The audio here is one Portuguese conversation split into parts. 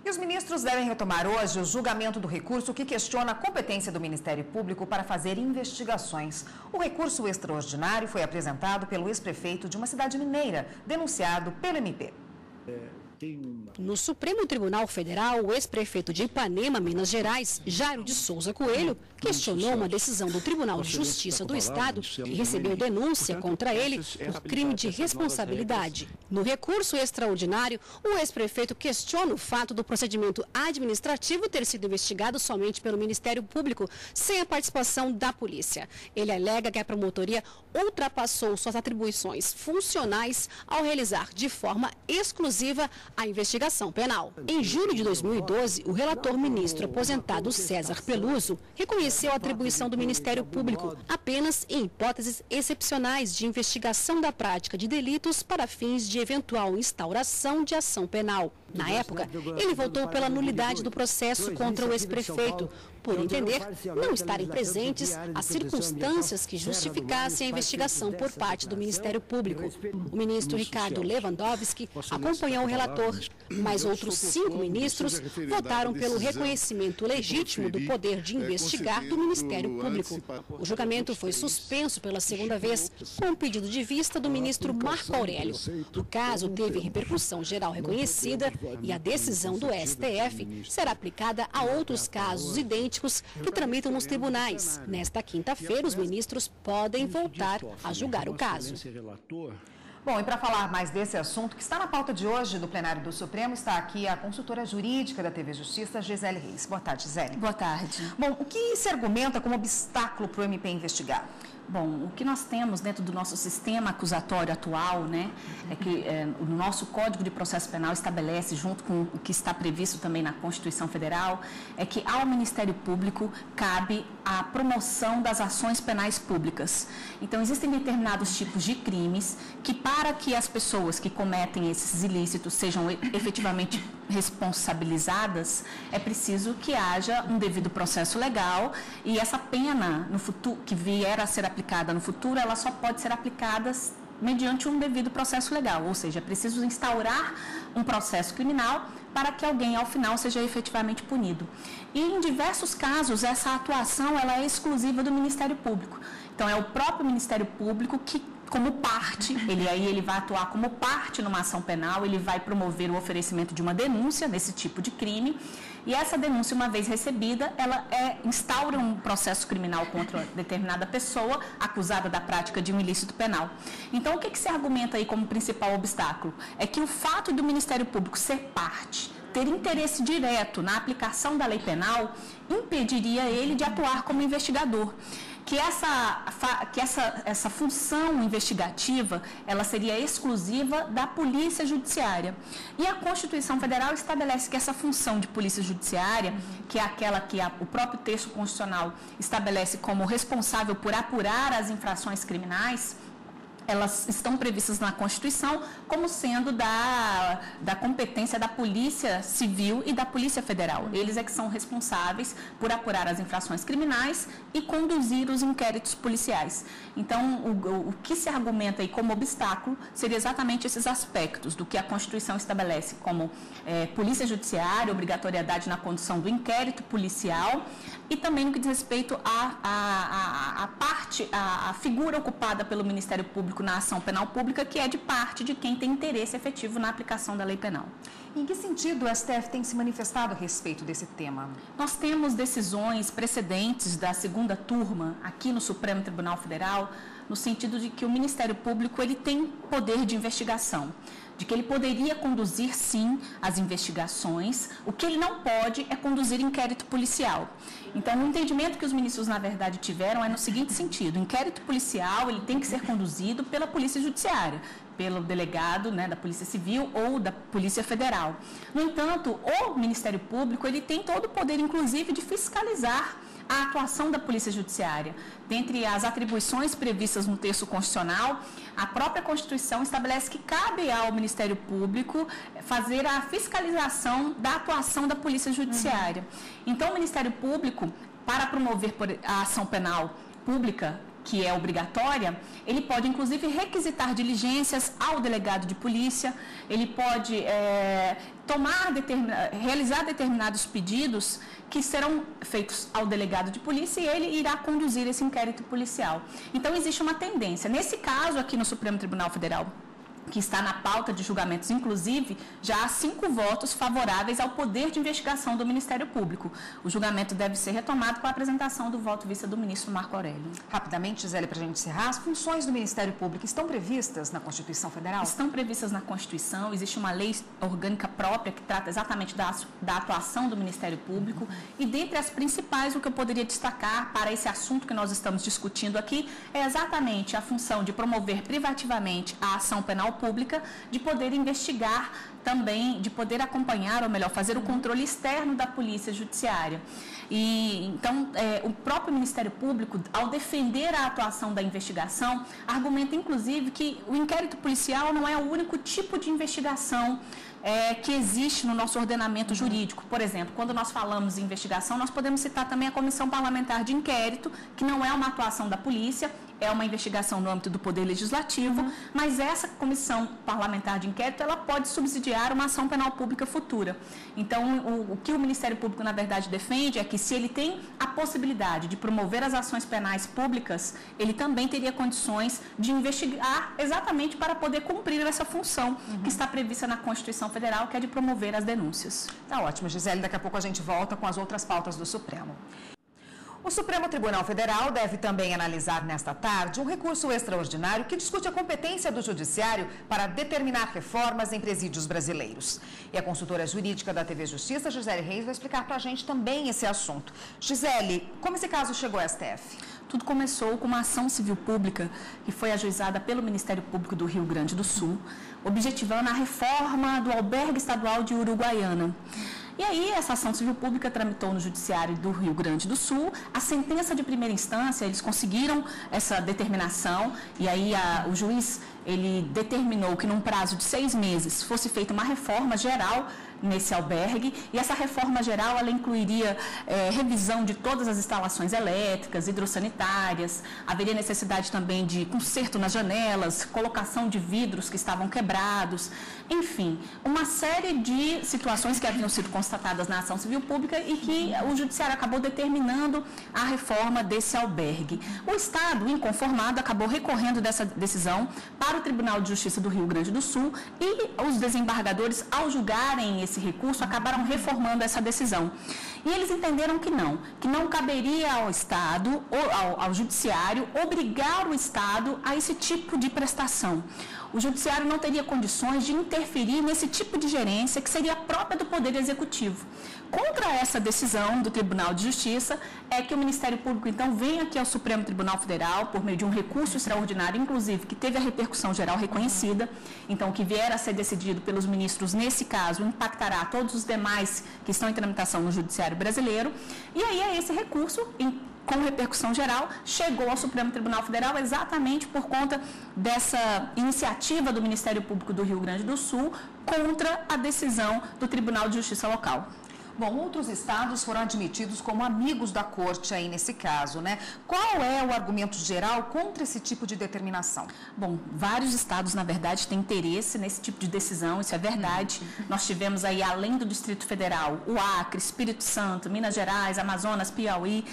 E os ministros devem retomar hoje o julgamento do recurso que questiona a competência do Ministério Público para fazer investigações. O recurso extraordinário foi apresentado pelo ex-prefeito de uma cidade mineira, denunciado pelo MP. No Supremo Tribunal Federal, o ex-prefeito de Ipanema, Minas Gerais, Jairo de Souza Coelho, questionou uma decisão do Tribunal de Justiça do Estado que recebeu denúncia contra ele por crime de responsabilidade. No recurso extraordinário, o ex-prefeito questiona o fato do procedimento administrativo ter sido investigado somente pelo Ministério Público, sem a participação da polícia. Ele alega que a promotoria ultrapassou suas atribuições funcionais ao realizar de forma exclusiva a investigação penal. Em julho de 2012, o relator ministro aposentado César Peluso reconheceu a atribuição do Ministério Público apenas em hipóteses excepcionais de investigação da prática de delitos para fins de eventual instauração de ação penal. Na época, ele votou pela nulidade do processo contra o ex-prefeito, por entender não estarem presentes as circunstâncias que justificassem a investigação por parte do Ministério Público. O ministro Ricardo Lewandowski acompanhou o relator, mas outros 5 ministros votaram pelo reconhecimento legítimo do poder de investigar do Ministério Público. O julgamento foi suspenso pela segunda vez, com um pedido de vista do ministro Marco Aurélio. O caso teve repercussão geral reconhecida e a decisão do STF será aplicada a outros casos idênticos que tramitam nos tribunais. Nesta quinta-feira, os ministros podem voltar a julgar o caso. Bom, e para falar mais desse assunto que está na pauta de hoje do plenário do Supremo, está aqui a consultora jurídica da TV Justiça, Gisele Reis. Boa tarde, Gisele. Boa tarde. Bom, o que se argumenta como obstáculo para o MP investigar? Bom, o que nós temos dentro do nosso sistema acusatório atual, né, é que o nosso Código de Processo Penal estabelece, junto com o que está previsto também na Constituição Federal, é que ao Ministério Público cabe a promoção das ações penais públicas. Então, existem determinados tipos de crimes que, para que as pessoas que cometem esses ilícitos sejam efetivamente responsabilizadas, é preciso que haja um devido processo legal e essa pena no futuro, que vier a ser aplicada no futuro, ela só pode ser aplicada mediante um devido processo legal, ou seja, é preciso instaurar um processo criminal para que alguém, ao final, seja efetivamente punido. E, em diversos casos, essa atuação ela é exclusiva do Ministério Público. Então, é o próprio Ministério Público que, como parte, ele vai atuar como parte numa ação penal, ele vai promover o oferecimento de uma denúncia nesse tipo de crime, e essa denúncia, uma vez recebida, ela instaura um processo criminal contra determinada pessoa acusada da prática de um ilícito penal. Então, o que se argumenta aí como principal obstáculo? É que o fato do Ministério Público ser parte, ter interesse direto na aplicação da lei penal, impediria ele de atuar como investigador. Que essa função investigativa, ela seria exclusiva da Polícia Judiciária. E a Constituição Federal estabelece que essa função de Polícia Judiciária, que é aquela que o próprio texto constitucional estabelece como responsável por apurar as infrações criminais, elas estão previstas na Constituição como sendo da competência da Polícia Civil e da Polícia Federal. Eles é que são responsáveis por apurar as infrações criminais e conduzir os inquéritos policiais. Então, o que se argumenta aí como obstáculo seria exatamente esses aspectos do que a Constituição estabelece como Polícia Judiciária, obrigatoriedade na condução do inquérito policial e também no que diz respeito à figura ocupada pelo Ministério Público na ação penal pública, que é de parte de quem tem interesse efetivo na aplicação da lei penal. Em que sentido o STF tem se manifestado a respeito desse tema? Nós temos decisões precedentes da segunda turma aqui no Supremo Tribunal Federal, no sentido de que o Ministério Público ele tem poder de investigação, de que ele poderia conduzir, sim, as investigações. O que ele não pode é conduzir inquérito policial. Então, o entendimento que os ministros, na verdade, tiveram é no seguinte sentido: o inquérito policial ele tem que ser conduzido pela Polícia Judiciária, pelo delegado, né, da Polícia Civil ou da Polícia Federal. No entanto, o Ministério Público ele tem todo o poder, inclusive, de fiscalizar a atuação da Polícia Judiciária. Dentre as atribuições previstas no texto constitucional, a própria Constituição estabelece que cabe ao Ministério Público fazer a fiscalização da atuação da Polícia Judiciária. Então, o Ministério Público, para promover a ação penal pública que é obrigatória, ele pode, inclusive, requisitar diligências ao delegado de polícia, ele pode realizar determinados pedidos que serão feitos ao delegado de polícia e ele irá conduzir esse inquérito policial. Então, existe uma tendência. Nesse caso, aqui no Supremo Tribunal Federal, que está na pauta de julgamentos, inclusive, já há 5 votos favoráveis ao poder de investigação do Ministério Público. O julgamento deve ser retomado com a apresentação do voto vista do ministro Marco Aurélio. Rapidamente, Gisele, para a gente encerrar, as funções do Ministério Público estão previstas na Constituição Federal? Estão previstas na Constituição, existe uma lei orgânica própria que trata exatamente da atuação do Ministério Público e dentre as principais, o que eu poderia destacar para esse assunto que nós estamos discutindo aqui é exatamente a função de promover privativamente a ação penal pública, de poder investigar também, de poder acompanhar, ou melhor, fazer o controle externo da polícia judiciária. E, então, o próprio Ministério Público, ao defender a atuação da investigação, argumenta, inclusive, que o inquérito policial não é o único tipo de investigação que existe no nosso ordenamento jurídico. Por exemplo, quando nós falamos em investigação, nós podemos citar também a Comissão Parlamentar de Inquérito, que não é uma atuação da polícia, é uma investigação no âmbito do Poder Legislativo, mas essa Comissão Parlamentar de Inquérito, ela pode subsidiar uma ação penal pública futura. Então, o que o Ministério Público, na verdade, defende é que se ele tem a possibilidade de promover as ações penais públicas, ele também teria condições de investigar exatamente para poder cumprir essa função que está prevista na Constituição Federal, que é de promover as denúncias. Tá ótimo, Gisele. Daqui a pouco a gente volta com as outras pautas do Supremo. O Supremo Tribunal Federal deve também analisar nesta tarde um recurso extraordinário que discute a competência do Judiciário para determinar reformas em presídios brasileiros. E a consultora jurídica da TV Justiça, Gisele Reis, vai explicar para a gente também esse assunto. Gisele, como esse caso chegou ao STF? Tudo começou com uma ação civil pública que foi ajuizada pelo Ministério Público do Rio Grande do Sul, objetivando a reforma do albergue estadual de Uruguaiana. E aí, essa ação civil pública tramitou no Judiciário do Rio Grande do Sul. A sentença de primeira instância, eles conseguiram essa determinação, e aí o juiz, ele determinou que num prazo de 6 meses fosse feita uma reforma geral nesse albergue, e essa reforma geral, ela incluiria revisão de todas as instalações elétricas, hidrossanitárias, haveria necessidade também de conserto nas janelas, colocação de vidros que estavam quebrados, enfim, uma série de situações que haviam sido constatadas na ação civil pública e que o Judiciário acabou determinando a reforma desse albergue. O Estado, inconformado, acabou recorrendo dessa decisão para o Tribunal de Justiça do Rio Grande do Sul e os desembargadores, ao julgarem esse recurso, acabaram reformando essa decisão. E eles entenderam que não caberia ao Estado, ou ao Judiciário, obrigar o Estado a esse tipo de prestação. O Judiciário não teria condições de interferir nesse tipo de gerência que seria própria do Poder Executivo. Contra essa decisão do Tribunal de Justiça é que o Ministério Público, então, vem aqui ao Supremo Tribunal Federal por meio de um recurso extraordinário, inclusive, que teve a repercussão geral reconhecida. Então, o que vier a ser decidido pelos ministros, nesse caso, impactará todos os demais que estão em tramitação no Judiciário brasileiro. E aí, esse recurso, com repercussão geral, chegou ao Supremo Tribunal Federal exatamente por conta dessa iniciativa do Ministério Público do Rio Grande do Sul contra a decisão do Tribunal de Justiça local. Bom, outros estados foram admitidos como amigos da corte aí nesse caso, né? Qual é o argumento geral contra esse tipo de determinação? Bom, vários estados, na verdade, têm interesse nesse tipo de decisão, isso é verdade. Nós tivemos aí, além do Distrito Federal, o Acre, Espírito Santo, Minas Gerais, Amazonas, Piauí,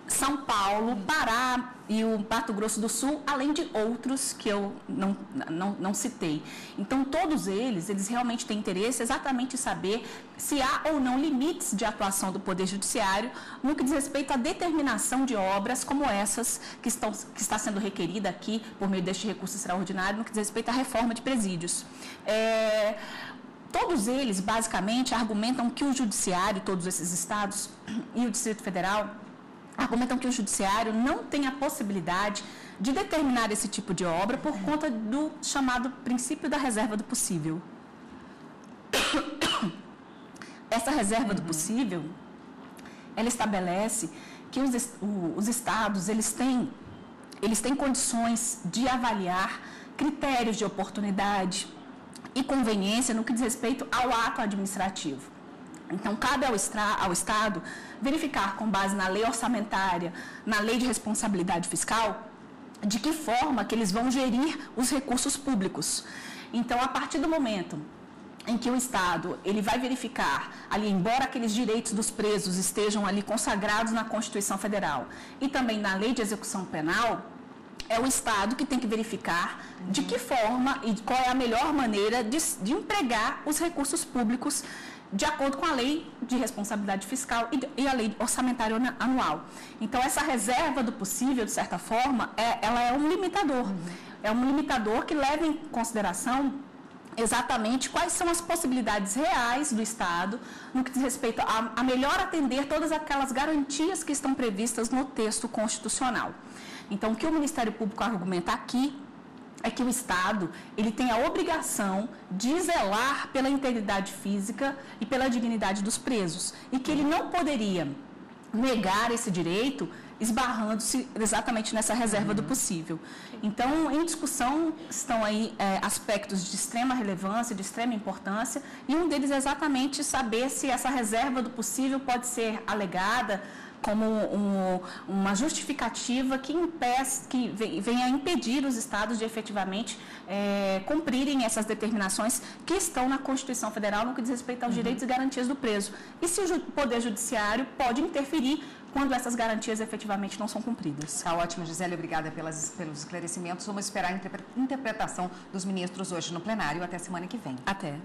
São Paulo, Pará e o Mato Grosso do Sul, além de outros que eu não citei. Então, todos eles realmente têm interesse exatamente em saber se há ou não limites de atuação do Poder Judiciário no que diz respeito à determinação de obras como essas que está sendo requerida aqui por meio deste recurso extraordinário no que diz respeito à reforma de presídios. Todos eles, basicamente, argumentam que o Judiciário, todos esses estados e o Distrito Federal, argumentam que o Judiciário não tem a possibilidade de determinar esse tipo de obra por conta do chamado princípio da reserva do possível. Essa reserva do possível, ela estabelece que os estados, eles têm condições de avaliar critérios de oportunidade e conveniência no que diz respeito ao ato administrativo. Então, cabe ao Estado verificar, com base na lei orçamentária, na lei de responsabilidade fiscal, de que forma que eles vão gerir os recursos públicos. Então, a partir do momento em que o Estado ele vai verificar, ali, embora aqueles direitos dos presos estejam ali consagrados na Constituição Federal e também na Lei de Execução Penal, é o Estado que tem que verificar de que forma e qual é a melhor maneira de empregar os recursos públicos de acordo com a Lei de Responsabilidade Fiscal e a Lei Orçamentária Anual. Então, essa reserva do possível, de certa forma, ela é um limitador. É um limitador que leva em consideração exatamente quais são as possibilidades reais do Estado no que diz respeito a melhor atender todas aquelas garantias que estão previstas no texto constitucional. Então, o que o Ministério Público argumenta aqui é que o Estado ele tem a obrigação de zelar pela integridade física e pela dignidade dos presos e que ele não poderia negar esse direito esbarrando-se exatamente nessa reserva do possível. Então, em discussão estão aí aspectos de extrema relevância, de extrema importância, e um deles é exatamente saber se essa reserva do possível pode ser alegada como uma justificativa que venha a impedir os estados de efetivamente cumprirem essas determinações que estão na Constituição Federal no que diz respeito aos direitos e garantias do preso. E se o Poder Judiciário pode interferir quando essas garantias efetivamente não são cumpridas. Tá ótimo, Gisele, obrigada pelos esclarecimentos. Vamos esperar a interpretação dos ministros hoje no plenário. Até semana que vem. Até.